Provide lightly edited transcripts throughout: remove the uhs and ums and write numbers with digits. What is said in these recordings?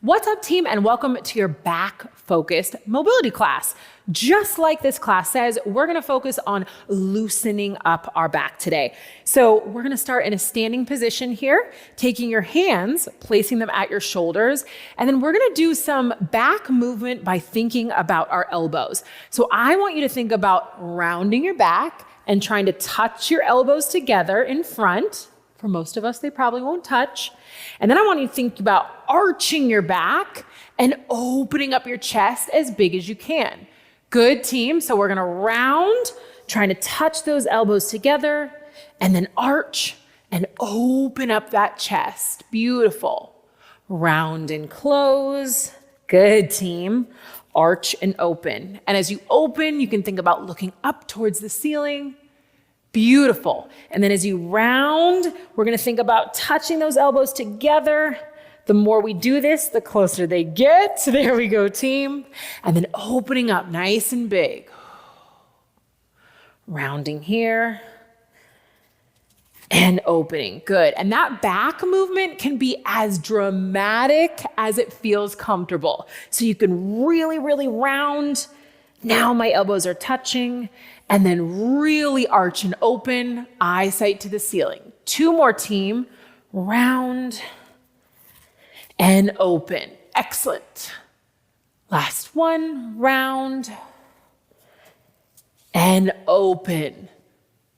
What's up, team, and welcome to your back-focused mobility class. Just like this class says, we're gonna focus on loosening up our back today. So we're gonna start in a standing position here, taking your hands, placing them at your shoulders, and then we're gonna do some back movement by thinking about our elbows. So I want you to think about rounding your back and trying to touch your elbows together in front. For most of us, they probably won't touch. And then I want you to think about arching your back and opening up your chest as big as you can. Good, team. So we're gonna round, trying to touch those elbows together, and then arch and open up that chest. Beautiful. Round and close. Good, team. Arch and open. And as you open, you can think about looking up towards the ceiling. Beautiful. And then as you round, we're gonna think about touching those elbows together. The more we do this, the closer they get. So there we go, team. And then opening up nice and big. Rounding here and opening. Good. And that back movement can be as dramatic as it feels comfortable. So you can really, really round. Now my elbows are touching. And then really arch and open, eyesight to the ceiling. Two more, team. Round and open. Excellent. Last one. Round and open.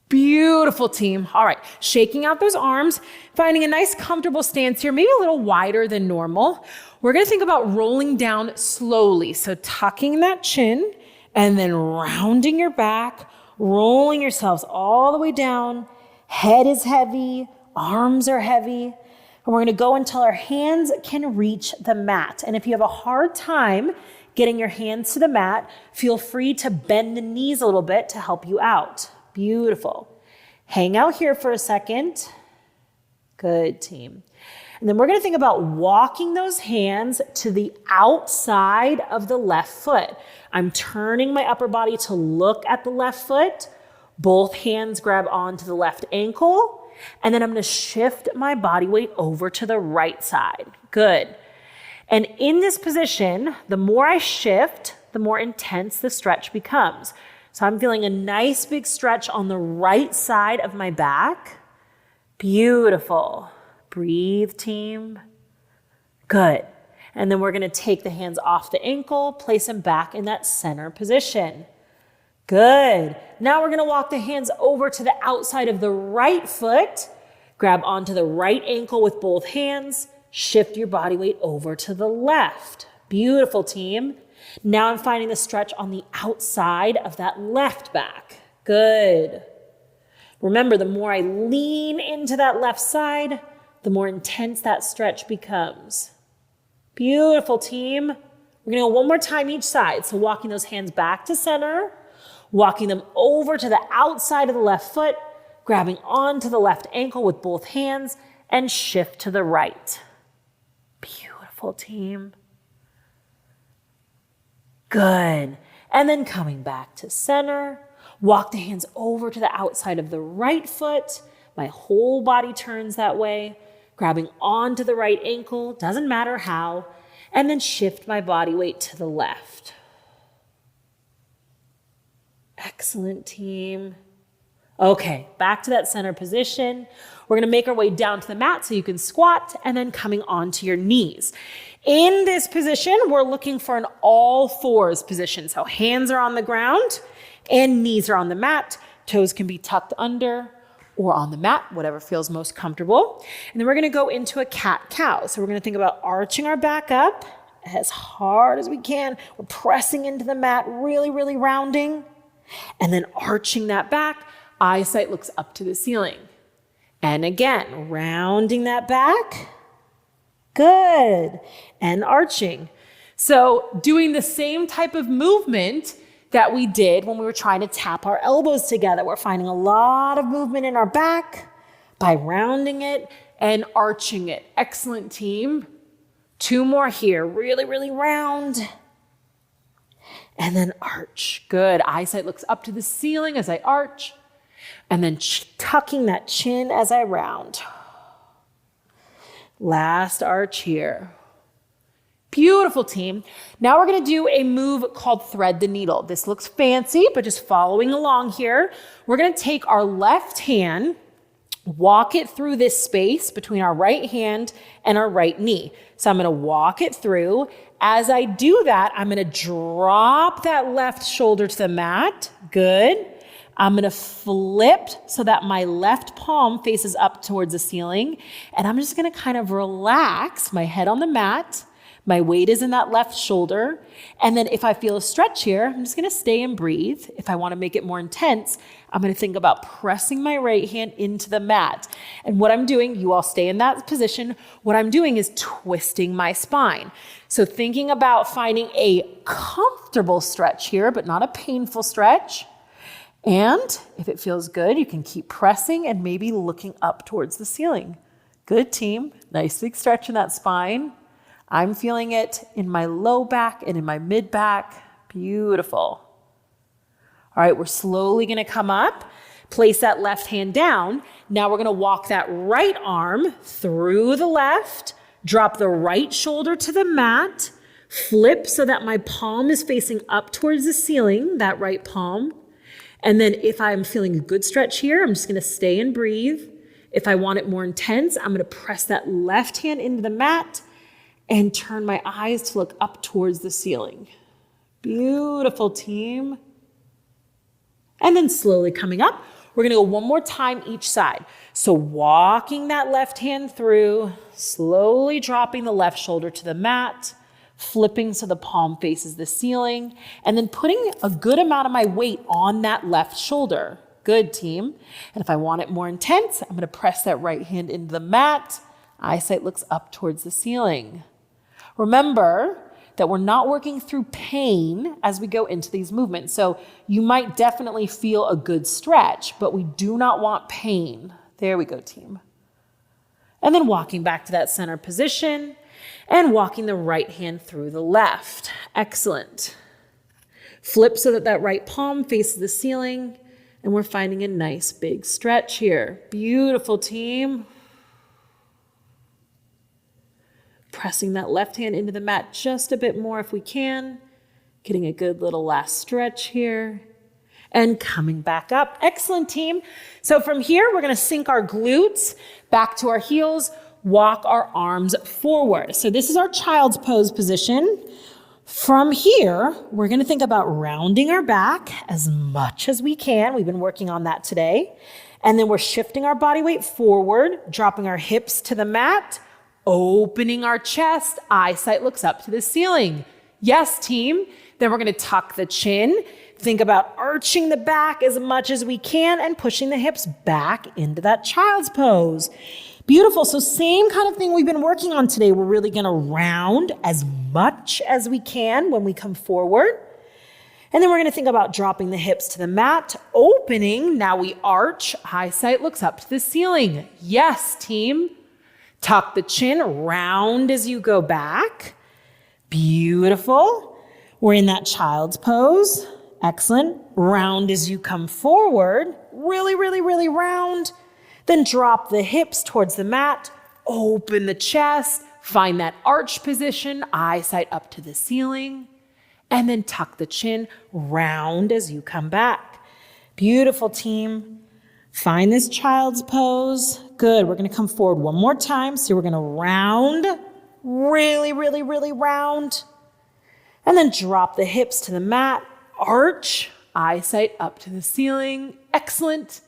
Beautiful, team. All right, shaking out those arms, finding a nice comfortable stance here, maybe a little wider than normal. We're gonna think about rolling down slowly. So tucking that chin, and then rounding your back, rolling yourselves all the way down. Head is heavy, arms are heavy. And we're gonna go until our hands can reach the mat. And if you have a hard time getting your hands to the mat, feel free to bend the knees a little bit to help you out. Beautiful. Hang out here for a second. Good, team. And then we're gonna think about walking those hands to the outside of the left foot. I'm turning my upper body to look at the left foot. Both hands grab onto the left ankle. And then I'm gonna shift my body weight over to the right side. Good. And in this position, the more I shift, the more intense the stretch becomes. So I'm feeling a nice big stretch on the right side of my back. Beautiful. Breathe, team. Good. And then we're gonna take the hands off the ankle, place them back in that center position. Good. Now we're gonna walk the hands over to the outside of the right foot, grab onto the right ankle with both hands, shift your body weight over to the left. Beautiful, team. Now I'm finding the stretch on the outside of that left back. Good. Remember, the more I lean into that left side, the more intense that stretch becomes. Beautiful, team. We're gonna go one more time each side. So walking those hands back to center, walking them over to the outside of the left foot, grabbing onto the left ankle with both hands, and shift to the right. Beautiful, team. Good. And then coming back to center, walk the hands over to the outside of the right foot. My whole body turns that way. Grabbing onto the right ankle, doesn't matter how, and then shift my body weight to the left. Excellent, team. Okay, back to that center position. We're gonna make our way down to the mat so you can squat and then coming onto your knees. In this position, we're looking for an all fours position. So hands are on the ground and knees are on the mat. Toes can be tucked under or on the mat, whatever feels most comfortable. And then we're gonna go into a cat-cow. So we're gonna think about arching our back up as hard as we can. We're pressing into the mat, really, really rounding. And then arching that back, eyesight looks up to the ceiling. And again, rounding that back. Good. And arching. So doing the same type of movement that we did when we were trying to tap our elbows together. We're finding a lot of movement in our back by rounding it and arching it. Excellent, team. Two more here. Really, really round. And then arch. Good. Eyesight looks up to the ceiling as I arch. And then tucking that chin as I round. Last arch here. Beautiful, team. Now we're gonna do a move called thread the needle. This looks fancy, but just following along here. We're gonna take our left hand, walk it through this space between our right hand and our right knee. So I'm gonna walk it through. As I do that, I'm gonna drop that left shoulder to the mat. Good. I'm gonna flip so that my left palm faces up towards the ceiling. And I'm just gonna kind of relax my head on the mat. My weight is in that left shoulder. And then if I feel a stretch here, I'm just gonna stay and breathe. If I wanna make it more intense, I'm gonna think about pressing my right hand into the mat. And what I'm doing, you all stay in that position, what I'm doing is twisting my spine. So thinking about finding a comfortable stretch here, but not a painful stretch. And if it feels good, you can keep pressing and maybe looking up towards the ceiling. Good, team. Nice big stretch in that spine. I'm feeling it in my low back and in my mid back. Beautiful. All right, we're slowly gonna come up, place that left hand down. Now we're gonna walk that right arm through the left, drop the right shoulder to the mat, flip so that my palm is facing up towards the ceiling, that right palm. And then if I'm feeling a good stretch here, I'm just gonna stay and breathe. If I want it more intense, I'm gonna press that left hand into the mat and turn my eyes to look up towards the ceiling. Beautiful, team. And then slowly coming up, we're gonna go one more time each side. So walking that left hand through, slowly dropping the left shoulder to the mat, flipping so the palm faces the ceiling, and then putting a good amount of my weight on that left shoulder. Good, team. And if I want it more intense, I'm gonna press that right hand into the mat. Eyesight looks up towards the ceiling. Remember that we're not working through pain as we go into these movements. So you might definitely feel a good stretch, but we do not want pain. There we go, team. And then walking back to that center position and walking the right hand through the left. Excellent. Flip so that that right palm faces the ceiling, and we're finding a nice big stretch here. Beautiful, team. Pressing that left hand into the mat just a bit more if we can. Getting a good little last stretch here. And coming back up. Excellent, team. So from here, we're gonna sink our glutes back to our heels, walk our arms forward. So this is our child's pose position. From here, we're gonna think about rounding our back as much as we can. We've been working on that today. And then we're shifting our body weight forward, dropping our hips to the mat, opening our chest, eyesight looks up to the ceiling. Yes, team. Then we're gonna tuck the chin. Think about arching the back as much as we can and pushing the hips back into that child's pose. Beautiful. So same kind of thing we've been working on today. We're really gonna round as much as we can when we come forward. And then we're gonna think about dropping the hips to the mat, opening. Now we arch, eyesight looks up to the ceiling. Yes, team. Tuck the chin, round as you go back. Beautiful. We're in that child's pose. Excellent. Round as you come forward. Really, really, really round. Then drop the hips towards the mat. Open the chest. Find that arch position. Eyesight up to the ceiling. And then tuck the chin. Round as you come back. Beautiful, team. Find this child's pose. Good. We're going to come forward one more time. So we're going to round. Really, really, really round. And then drop the hips to the mat. Arch. Eyesight up to the ceiling. Excellent.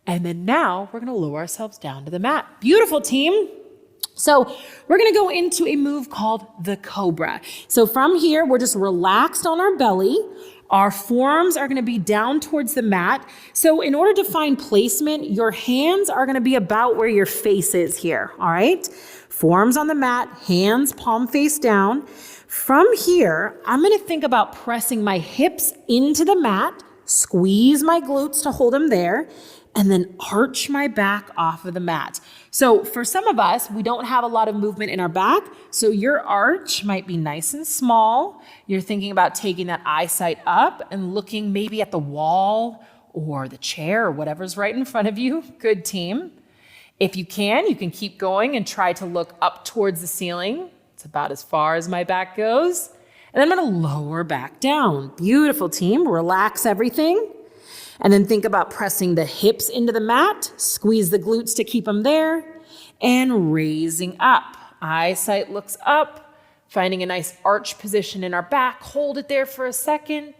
And then now we're going to lower ourselves down to the mat. Beautiful, team. So we're going to go into a move called the Cobra. So from here, we're just relaxed on our belly. Our forearms are going to be down towards the mat. So in order to find placement, your hands are going to be about where your face is here. All right. Forearms on the mat, hands palm face down. From here, I'm going to think about pressing my hips into the mat, squeeze my glutes to hold them there, and then arch my back off of the mat. So for some of us, we don't have a lot of movement in our back, so your arch might be nice and small. You're thinking about taking that eyesight up and looking maybe at the wall or the chair or whatever's right in front of you. Good, team. If you can keep going and try to look up towards the ceiling. That's about as far as my back goes. And then I'm gonna lower back down. Beautiful, team. Relax everything. And then think about pressing the hips into the mat, squeeze the glutes to keep them there, and raising up. Eyesight looks up, finding a nice arch position in our back. Hold it there for a second.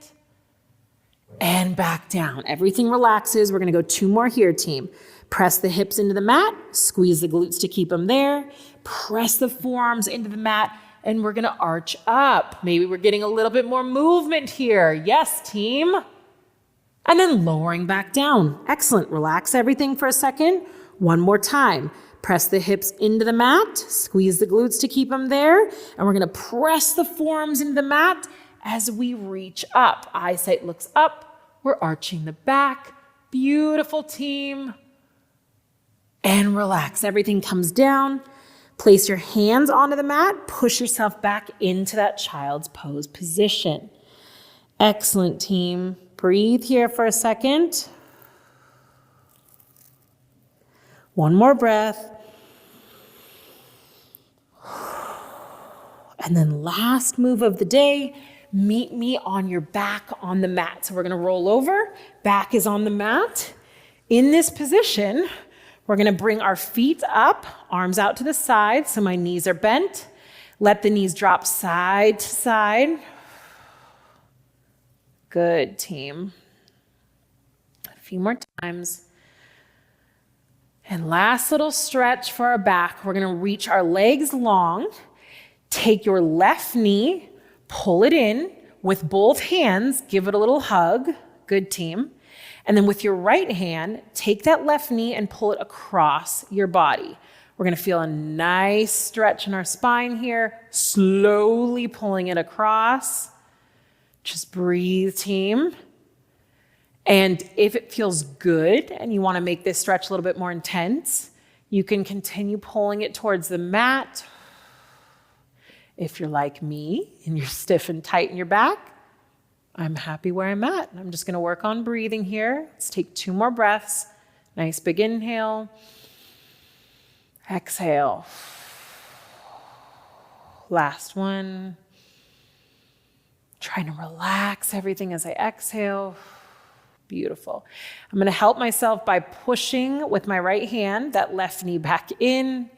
And back down. Everything relaxes. We're gonna go 2 more here, team. Press the hips into the mat, squeeze the glutes to keep them there, press the forearms into the mat, and we're gonna arch up. Maybe we're getting a little bit more movement here. Yes, team. And then lowering back down. Excellent. Relax everything for a second. 1 more time. Press the hips into the mat, squeeze the glutes to keep them there, and we're gonna press the forearms into the mat as we reach up. Eyesight looks up. We're arching the back. Beautiful, team. And relax. Everything comes down. Place your hands onto the mat. Push yourself back into that child's pose position. Excellent, team. Breathe here for a second. 1 more breath. And then last move of the day, meet me on your back on the mat. So we're gonna roll over. Back is on the mat. In this position, we're gonna bring our feet up, arms out to the side, so my knees are bent. Let the knees drop side to side. Good, team. A few more times. And last little stretch for our back. We're gonna reach our legs long. Take your left knee, pull it in with both hands, give it a little hug. Good, team. And then with your right hand, take that left knee and pull it across your body. We're gonna feel a nice stretch in our spine here, slowly pulling it across. Just breathe, team. And if it feels good and you wanna make this stretch a little bit more intense, you can continue pulling it towards the mat. If you're like me and you're stiff and tight in your back, I'm happy where I'm at. I'm just gonna work on breathing here. Let's take 2 more breaths. Nice big inhale. Exhale. Last one. Trying to relax everything as I exhale. Beautiful. I'm gonna help myself by pushing with my right hand, that left knee back in,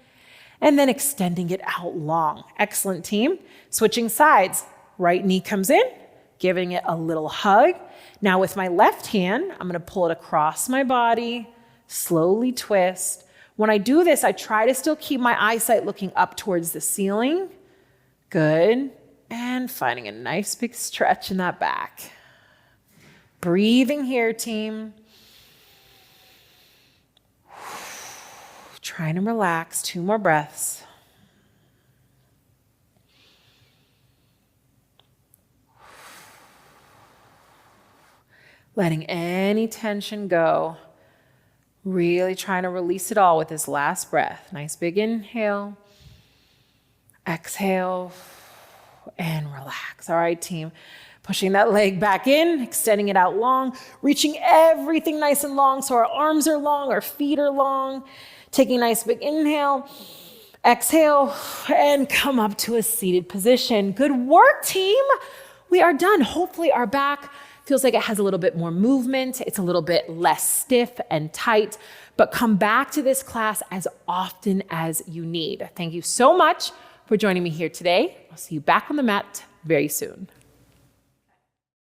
and then extending it out long. Excellent, team. Switching sides. Right knee comes in, giving it a little hug. Now with my left hand, I'm gonna pull it across my body, slowly twist. When I do this, I try to still keep my eyesight looking up towards the ceiling. Good. And finding a nice big stretch in that back. Breathing here, team. Trying to relax. 2 more breaths. Letting any tension go. Really trying to release it all with this last breath. Nice big inhale. Exhale. And relax. All right, team. Pushing that leg back in, extending it out long, reaching everything nice and long so our arms are long, our feet are long. Taking a nice big inhale, exhale, and come up to a seated position. Good work, team. We are done. Hopefully our back feels like it has a little bit more movement. It's a little bit less stiff and tight, but come back to this class as often as you need. Thank you so much for joining me here today. I'll see you back on the mat very soon.